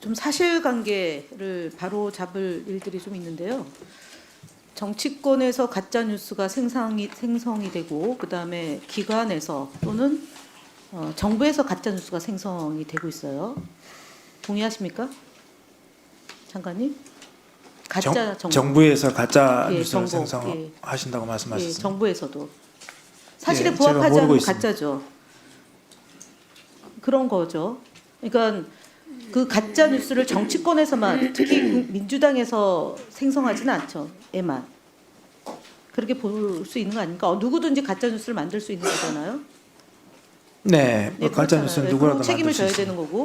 좀 사실관계를 바로 잡을 일들이 좀 있는데요. 정치권에서 가짜 뉴스가 생성이 되고, 그다음에 기관에서 또는 정부에서 가짜 뉴스가 생성이 되고 있어요. 동의하십니까, 장관님? 가짜 정부에서 가짜 예, 뉴스를 정보, 생성하신다고 예, 말씀하셨습니다. 정부에서도 사실에 예, 부합하지 제가 모르고 않는 있습니다. 가짜죠. 그런 거죠. 그러니까 그 가짜 뉴스를 정치권에서만, 특히 민주당에서 생성하지는 않죠. 에만 그렇게 볼 수 있는 거 아닙니까? 누구든지 가짜 뉴스를 만들 수 있는 거잖아요. 네, 뭐 네, 가짜 그렇잖아요. 뉴스는 네, 누구라도 그럼 책임을 만들 수 져야 있습니다. 되는 거고,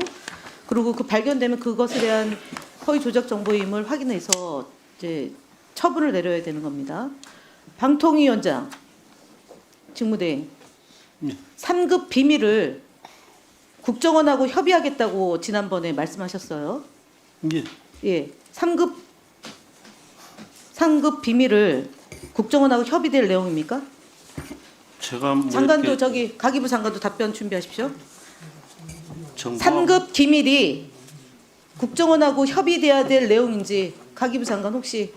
그리고 그 발견되면 그것에 대한 허위 조작 정보임을 확인해서 이제 처분을 내려야 되는 겁니다. 방통위원장 직무대행 3급 비밀을 국정원하고 협의하겠다고 지난번에 말씀하셨어요. 예. 예, 3급 비밀을 국정원하고 협의될 내용입니까? 제가 뭐 장관도 이렇게 저기 가기부 장관도 답변 준비하십시오. 정보 3급 기밀이 국정원하고 협의돼야 될 내용인지 가기부 장관 혹시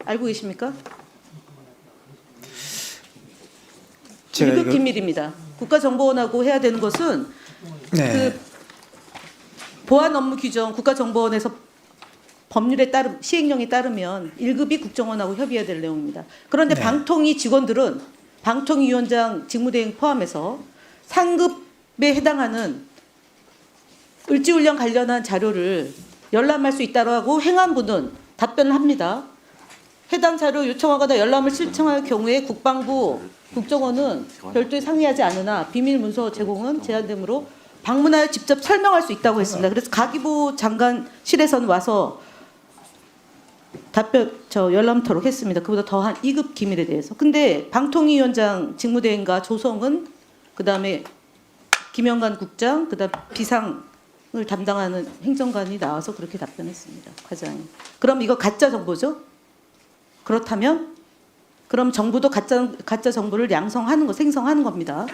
알고 계십니까? 제가 1급 이거 기밀입니다. 국가정보원하고 해야 되는 것은 네, 그 보안 업무 규정 국가정보원에서 법률에 따른 시행령에 따르면 1급이 국정원하고 협의해야 될 내용입니다. 그런데 네. 방통위 직원들은 방통위원장 직무대행 포함해서 상급에 해당하는 을지훈련 관련한 자료를 열람할 수 있다고 행안부는 답변을 합니다. 해당 자료 요청하거나 열람을 신청할 경우에 국방부, 국정원은 별도의 상의하지 않으나 비밀 문서 제공은 제한되므로 방문하여 직접 설명할 수 있다고 했습니다. 그래서 가기부 장관실에서는 와서 답변 열람토록 했습니다. 그보다 더한 2급 기밀에 대해서. 근데 방통위원장 직무대행과 조성은, 그다음에 김영관 국장, 그다음 비상을 담당하는 행정관이 나와서 그렇게 답변했습니다. 과장이. 그럼 이거 가짜 정보죠? 그렇다면 그럼 정부도 가짜 정보를 생성하는 겁니다.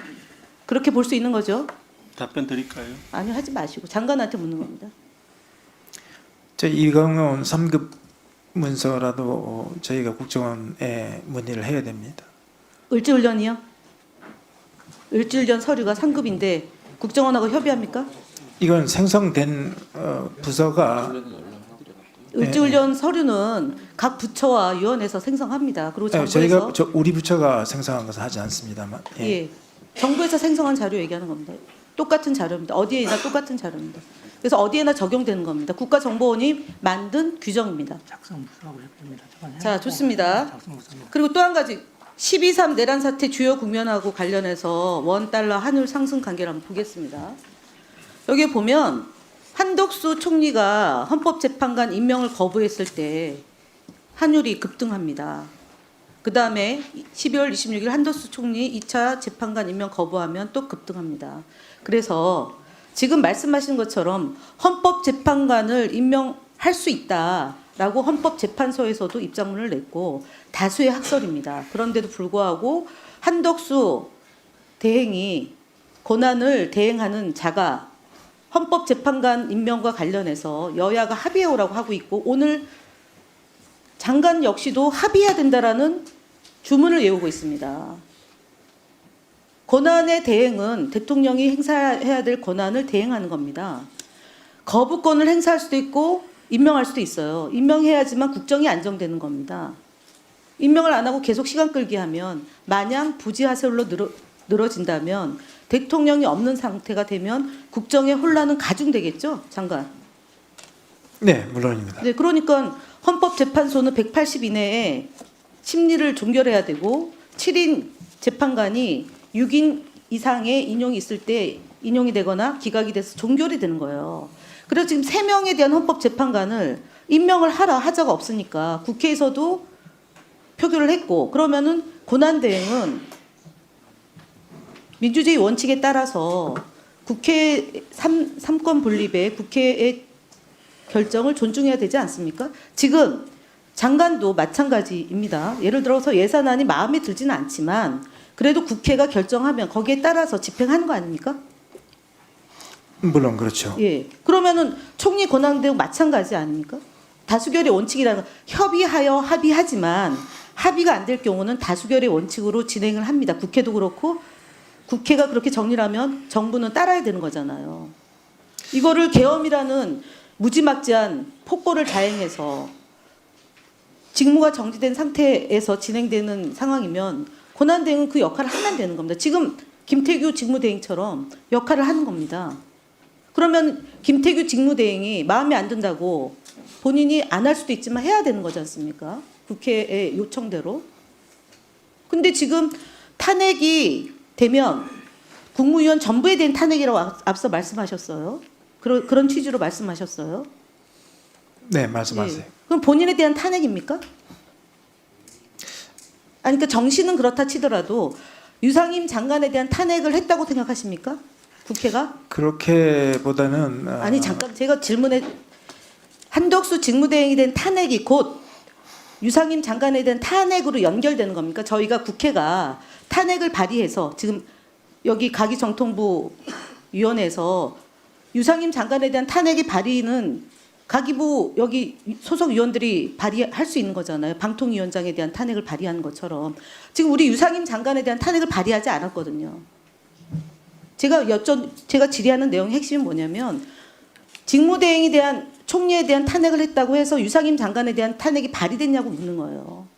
그렇게 볼 수 있는 거죠? 답변 드릴까요? 아니요, 하지 마시고 장관한테 묻는 겁니다. 이 경우는 3급 문서라도 저희가 국정원에 문의를 해야 됩니다. 을지훈련이요? 을지훈련 서류가 3급인데 국정원하고 협의합니까? 이건 생성된 부서가 을지훈련 서류는 각 부처와 위원회에서 생성합니다. 그리고 정부에서 저희가 우리 부처가 생성한 것은 하지 않습니다만. 예, 정부에서 생성한 자료 얘기하는 겁니다. 똑같은 자료입니다. 어디에나 똑같은 자료입니다. 그래서 어디에나 적용되는 겁니다. 국가정보원이 만든 규정입니다. 자, 좋습니다. 그리고 또 한 가지 12.3 내란 사태 주요 국면하고 관련해서 원달러 환율 상승 관계를 한번 보겠습니다. 여기 보면 한덕수 총리가 헌법재판관 임명을 거부했을 때 환율이 급등합니다. 그 다음에 12월 26일 한덕수 총리 2차 재판관 임명 거부하면 또 급등합니다. 그래서 지금 말씀하신 것처럼 헌법재판관을 임명할 수 있다라고 헌법재판소에서도 입장문을 냈고 다수의 학설입니다. 그런데도 불구하고 한덕수 대행이 권한을 대행하는 자가 헌법재판관 임명과 관련해서 여야가 합의해오라고 하고 있고, 오늘 장관 역시도 합의해야 된다라는 주문을 외우고 있습니다. 권한의 대행은 대통령이 행사해야 될 권한을 대행하는 겁니다. 거부권을 행사할 수도 있고 임명할 수도 있어요. 임명해야지만 국정이 안정되는 겁니다. 임명을 안 하고 계속 시간 끌기 하면, 마냥 부지하설로 늘어진다면 대통령이 없는 상태가 되면 국정의 혼란은 가중되겠죠, 장관? 네, 물론입니다. 네, 그러니까 헌법재판소는 180 이내에 심리를 종결해야 되고 7인 재판관이 6인 이상의 인용이 있을 때 인용이 되거나 기각이 돼서 종결이 되는 거예요. 그래서 지금 3명에 대한 헌법재판관을 임명을 하자가 없으니까 국회에서도 표결을 했고, 그러면은 권한대행은 민주주의 원칙에 따라서 국회 3권 분립에 국회의 결정을 존중해야 되지 않습니까? 지금 장관도 마찬가지입니다. 예를 들어서 예산안이 마음에 들지는 않지만 그래도 국회가 결정하면 거기에 따라서 집행하는 거 아닙니까? 물론 그렇죠. 예. 그러면은 총리 권한대응 마찬가지 아닙니까? 다수결의 원칙이라는 건 협의하여 합의하지만 합의가 안 될 경우는 다수결의 원칙으로 진행을 합니다. 국회도 그렇고 국회가 그렇게 정리를 하면 정부는 따라야 되는 거잖아요. 이거를 계엄이라는 무지막지한 폭거를 자행해서 직무가 정지된 상태에서 진행되는 상황이면 권한대행은 그 역할을 하면 되는 겁니다. 지금 김태규 직무대행처럼 역할을 하는 겁니다. 그러면 김태규 직무대행이 마음에 안 든다고 본인이 안 할 수도 있지만 해야 되는 거지 않습니까? 국회의 요청대로. 근데 지금 탄핵이 되면 국무위원 전부에 대한 탄핵이라고 앞서 말씀하셨어요. 그런 취지로 말씀하셨어요. 네, 말씀하세요. 예. 그럼 본인에 대한 탄핵입니까? 아니, 그러니까 정신은 그렇다 치더라도 유상임 장관에 대한 탄핵을 했다고 생각하십니까? 국회가? 그렇게보다는 아니, 잠깐 제가 질문에 한덕수 직무대행이 된 탄핵이 곧 유상임 장관에 대한 탄핵으로 연결되는 겁니까? 저희가 국회가 탄핵을 발의해서 지금 여기 가기정통부 위원회에서 유상임 장관에 대한 탄핵의 발의는 가기부 여기 소속 위원들이 발의할 수 있는 거잖아요. 방통위원장에 대한 탄핵을 발의하는 것처럼 지금 우리 유상임 장관에 대한 탄핵을 발의하지 않았거든요. 제가 질의하는 내용의 핵심은 뭐냐면 직무대행에 대한 총리에 대한 탄핵을 했다고 해서 유상임 장관에 대한 탄핵이 발의됐냐고 묻는 거예요.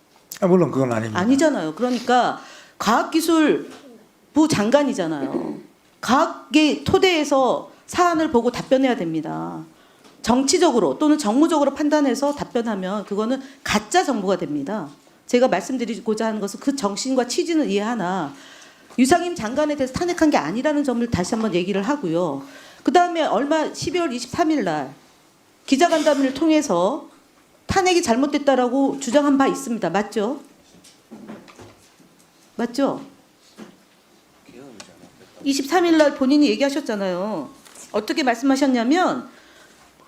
물론 그건 아닙니다. 아니잖아요. 그러니까 과학기술부 장관이잖아요. 과학의 토대에서 사안을 보고 답변해야 됩니다. 정치적으로 또는 정무적으로 판단해서 답변하면 그거는 가짜 정보가 됩니다. 제가 말씀드리고자 하는 것은 그 정신과 취지는 이해하나 유상임 장관에 대해서 탄핵한 게 아니라는 점을 다시 한번 얘기를 하고요. 그다음에 12월 23일 날 기자간담회를 통해서 탄핵이 잘못됐다라고 주장한 바 있습니다. 맞죠? 맞죠? 23일 날 본인이 얘기하셨잖아요. 어떻게 말씀하셨냐면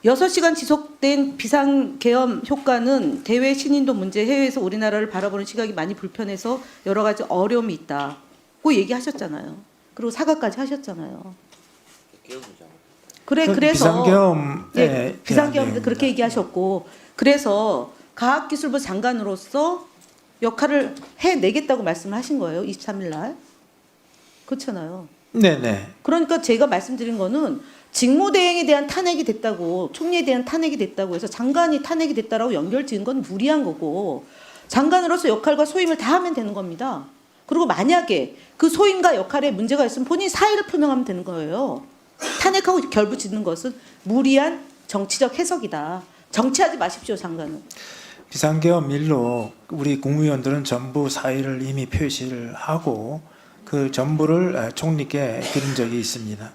6시간 지속된 비상계엄 효과는 대외 신인도 문제, 해외에서 우리나라를 바라보는 시각이 많이 불편해서 여러 가지 어려움이 있다고 얘기하셨잖아요. 그리고 사과까지 하셨잖아요. 그래서 비상계엄 비상계엄 그렇게 얘기하셨고 그래서 과학기술부 장관으로서 역할을 해내겠다고 말씀을 하신 거예요. 23일 날. 그렇잖아요. 네네. 그러니까 제가 말씀드린 거는 직무대행에 대한 탄핵이 됐다고 총리에 대한 탄핵이 됐다고 해서 장관이 탄핵이 됐다라고 연결 지은 건 무리한 거고 장관으로서 역할과 소임을 다 하면 되는 겁니다. 그리고 만약에 그 소임과 역할에 문제가 있으면 본인이 사의를 표명하면 되는 거예요. 탄핵하고 결부짓는 것은 무리한 정치적 해석이다. 정치하지 마십시오, 장관은. 비상계엄 일로 우리 국무위원들은 전부 사의를 이미 표시를 하고 그 전부를 총리께 드린 적이 있습니다.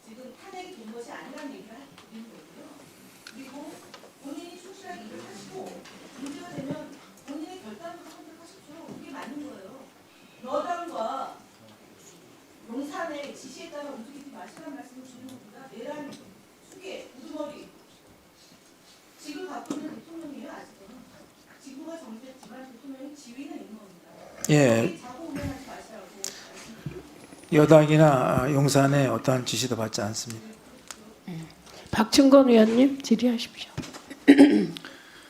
지금 탄핵이 된 것이 아니라는 얘기를 드리는 거고요. 그리고 본인이 충실하게 일을 하시고 문제가 되면 본인의 결단으로 선택하십시오. 그게 맞는 거예요. 여당과 용산의 지시에 따라 움직이지 마시라는 말씀을 주는 겁니다. 내란, 수계, 우두머리. 지금 갖고 있는 대통령이에요, 아직은. 지구가 정지됐지만 대통령이 지위는 있는 겁니다. 예. 자고 운행하지 마시라고. 여당이나 용산의 어떠한 지시도 받지 않습니다. 박충건 의원님 질의하십시오.